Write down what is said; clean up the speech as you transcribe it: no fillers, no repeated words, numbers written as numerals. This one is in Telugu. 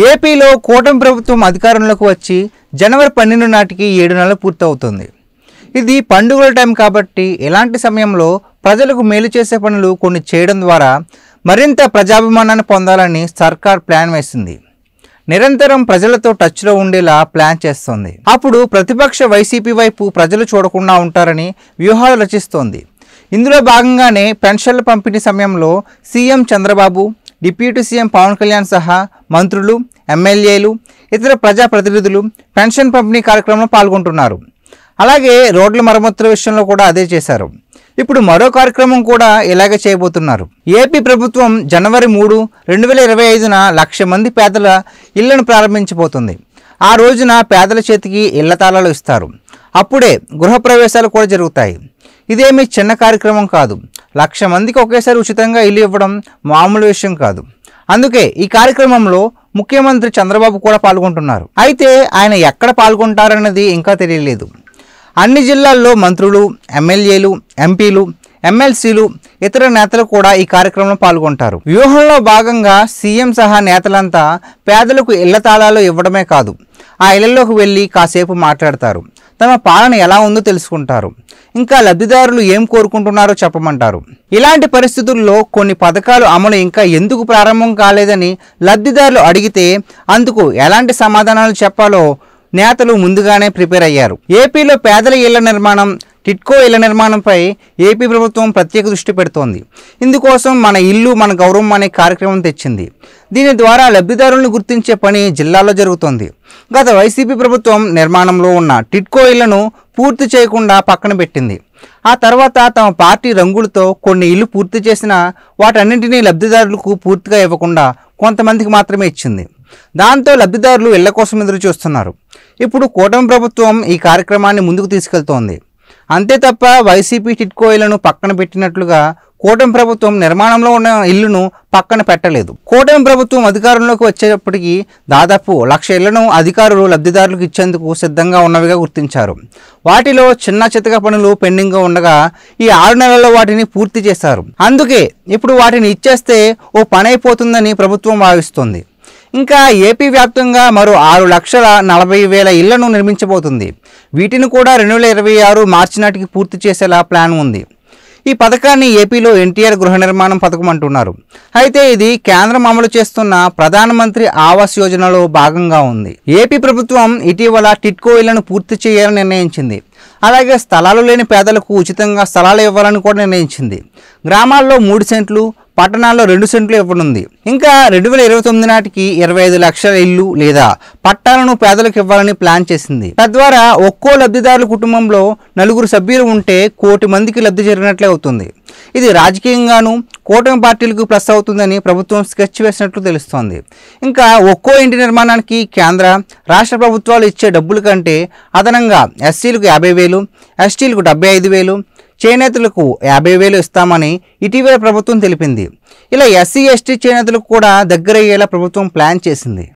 ఏపీలో కూటమి ప్రభుత్వం అధికారంలోకి వచ్చి జనవరి 12 నాటికి 7 నెలలు పూర్తవుతుంది. ఇది పండుగల టైం కాబట్టి ఇలాంటి సమయంలో ప్రజలకు మేలు చేసే పనులు కొన్ని చేయడం ద్వారా మరింత ప్రజాభిమానాన్ని పొందాలని సర్కార్ ప్లాన్ వేసింది. నిరంతరం ప్రజలతో టచ్లో ఉండేలా ప్లాన్ చేస్తోంది. అప్పుడు ప్రతిపక్ష వైసీపీ వైపు ప్రజలు చూడకుండా ఉంటారని వ్యూహాలు రచిస్తోంది. ఇందులో భాగంగానే పెన్షన్ల పంపిణీ సమయంలో CM Chandrababu, deputy CM Pawan Kalyan సహా మంత్రులు, ఎమ్మెల్యేలు, ఇతర ప్రజాప్రతినిధులు పెన్షన్ పంపిణీ కార్యక్రమంలో పాల్గొంటున్నారు. అలాగే రోడ్ల మరమ్మతుల విషయంలో కూడా అదే చేశారు. ఇప్పుడు మరో కార్యక్రమం కూడా ఇలాగే చేయబోతున్నారు. ఏపీ ప్రభుత్వం జనవరి 3, 2025న 1,00,000 మంది పేదల ఇళ్లను ప్రారంభించబోతుంది. ఆ రోజున పేదల చేతికి ఇళ్ల తాళాలు ఇస్తారు. అప్పుడే గృహప్రవేశాలు కూడా జరుగుతాయి. ఇదేమీ చిన్న కార్యక్రమం కాదు. 1,00,000 మందికి ఒకేసారి ఉచితంగా ఇల్లు ఇవ్వడం మామూలు విషయం కాదు. అందుకే ఈ కార్యక్రమంలో ముఖ్యమంత్రి చంద్రబాబు కూడా పాల్గొంటున్నారు. అయితే ఆయన ఎక్కడ పాల్గొంటారన్నది ఇంకా తెలియలేదు. అన్ని జిల్లాల్లో మంత్రులు, ఎమ్మెల్యేలు, ఎంపీలు, ఎమ్మెల్సీలు, ఇతర నేతలు కూడా ఈ కార్యక్రమంలో పాల్గొంటారు. వ్యూహంలో భాగంగా సీఎం సహా నేతలంతా పేదలకు ఇళ్ల తాళాలు ఇవ్వడమే కాదు, ఆ ఇళ్లలోకి వెళ్ళి కాసేపు మాట్లాడతారు. తమ పాలన ఎలా ఉందో తెలుసుకుంటారు. ఇంకా లబ్ధిదారులు ఏం కోరుకుంటున్నారో చెప్పమంటారు. ఇలాంటి పరిస్థితుల్లో కొన్ని పథకాలు అమలు ఇంకా ఎందుకు ప్రారంభం కాలేదని లబ్ధిదారులు అడిగితే అందుకు ఎలాంటి సమాధానాలు చెప్పాలో నేతలు ముందుగానే ప్రిపేర్ అయ్యారు. ఏపీలో పేదల ఇళ్ల నిర్మాణం, టిట్కో ఇళ్ల నిర్మాణంపై ఏపీ ప్రభుత్వం ప్రత్యేక దృష్టి పెడుతోంది. ఇందుకోసం మన ఇల్లు మన గౌరవం అనే కార్యక్రమం తెచ్చింది. దీని ద్వారా లబ్ధిదారులను గుర్తించే పని జిల్లాలో జరుగుతోంది. గత వైసీపీ ప్రభుత్వం నిర్మాణంలో ఉన్న టిట్కో ఇళ్లను పూర్తి చేయకుండా పక్కన పెట్టింది. ఆ తర్వాత తమ పార్టీ రంగులతో కొన్ని ఇల్లు పూర్తి చేసినా వాటన్నింటినీ లబ్ధిదారులకు పూర్తిగా ఇవ్వకుండా కొంతమందికి మాత్రమే ఇచ్చింది. దాంతో లబ్ధిదారులు ఇళ్ల కోసం ఎదురు చూస్తున్నారు. ఇప్పుడు కూటమి ప్రభుత్వం ఈ కార్యక్రమాన్ని ముందుకు తీసుకెళ్తోంది. అంతే తప్ప వైసీపీ టిట్కో ఇళ్లను పక్కన పెట్టినట్లుగా కూటమి ప్రభుత్వం నిర్మాణంలో ఉన్న ఇళ్లను పక్కన పెట్టలేదు. కూటమి ప్రభుత్వం అధికారంలోకి వచ్చేటప్పటికి దాదాపు 1,00,000 ఇళ్లను అధికారులు లబ్ధిదారులకు ఇచ్చేందుకు సిద్ధంగా ఉన్నవిగా గుర్తించారు. వాటిలో చిన్న చితక పనులు పెండింగ్గా ఉండగా ఈ 6 నెలల్లో వాటిని పూర్తి చేశారు. అందుకే ఇప్పుడు వాటిని ఇచ్చేస్తే ఓ పని అయిపోతుందని ప్రభుత్వం భావిస్తోంది. ఇంకా ఏపీ వ్యాప్తంగా మరో 6,40,000 ఇళ్లను నిర్మించబోతుంది. వీటిని కూడా 2026 మార్చి నాటికి పూర్తి చేసేలా ప్లాన్ ఉంది. ఈ పథకాన్ని ఏపీలో ఎన్టీఆర్ గృహ నిర్మాణం పథకం అంటున్నారు. అయితే ఇది కేంద్రం అమలు చేస్తున్న ప్రధానమంత్రి ఆవాస్ యోజనలో భాగంగా ఉంది. ఏపీ ప్రభుత్వం ఇటీవల టిట్కో ఇళ్లను పూర్తి చేయాలని నిర్ణయించింది. అలాగే స్థలాలు లేని పేదలకు ఉచితంగా స్థలాలు ఇవ్వాలని కూడా నిర్ణయించింది. గ్రామాల్లో 3 సెంట్లు, పట్టణాల్లో 2 సెంట్లు ఇవ్వనుంది. ఇంకా 2029 నాటికి 25 లక్షల ఇల్లు లేదా పట్టాలను పేదలకు ఇవ్వాలని ప్లాన్ చేసింది. తద్వారా ఒక్కో లబ్ధిదారుల కుటుంబంలో 4 సభ్యులు ఉంటే 1 కోటి మందికి లబ్ధి జరిగినట్లే అవుతుంది. ఇది రాజకీయంగానూ కూటమి పార్టీలకు ప్లస్ అవుతుందని ప్రభుత్వం స్కెచ్ వేసినట్లు తెలుస్తోంది. ఇంకా ఒక్కో ఇంటి నిర్మాణానికి కేంద్ర, రాష్ట్ర ప్రభుత్వాలు ఇచ్చే డబ్బుల కంటే అదనంగా ఎస్సీలకు 50,000, ఎస్టీలకు 75,000, చేనేతలకు 50,000 ఇస్తామని ఇటీవల ప్రభుత్వం తెలిపింది. ఇలా ఎస్సీ, ఎస్టీ చేనేతలకు కూడా దగ్గరయ్యేలా ప్రభుత్వం ప్లాన్ చేసింది.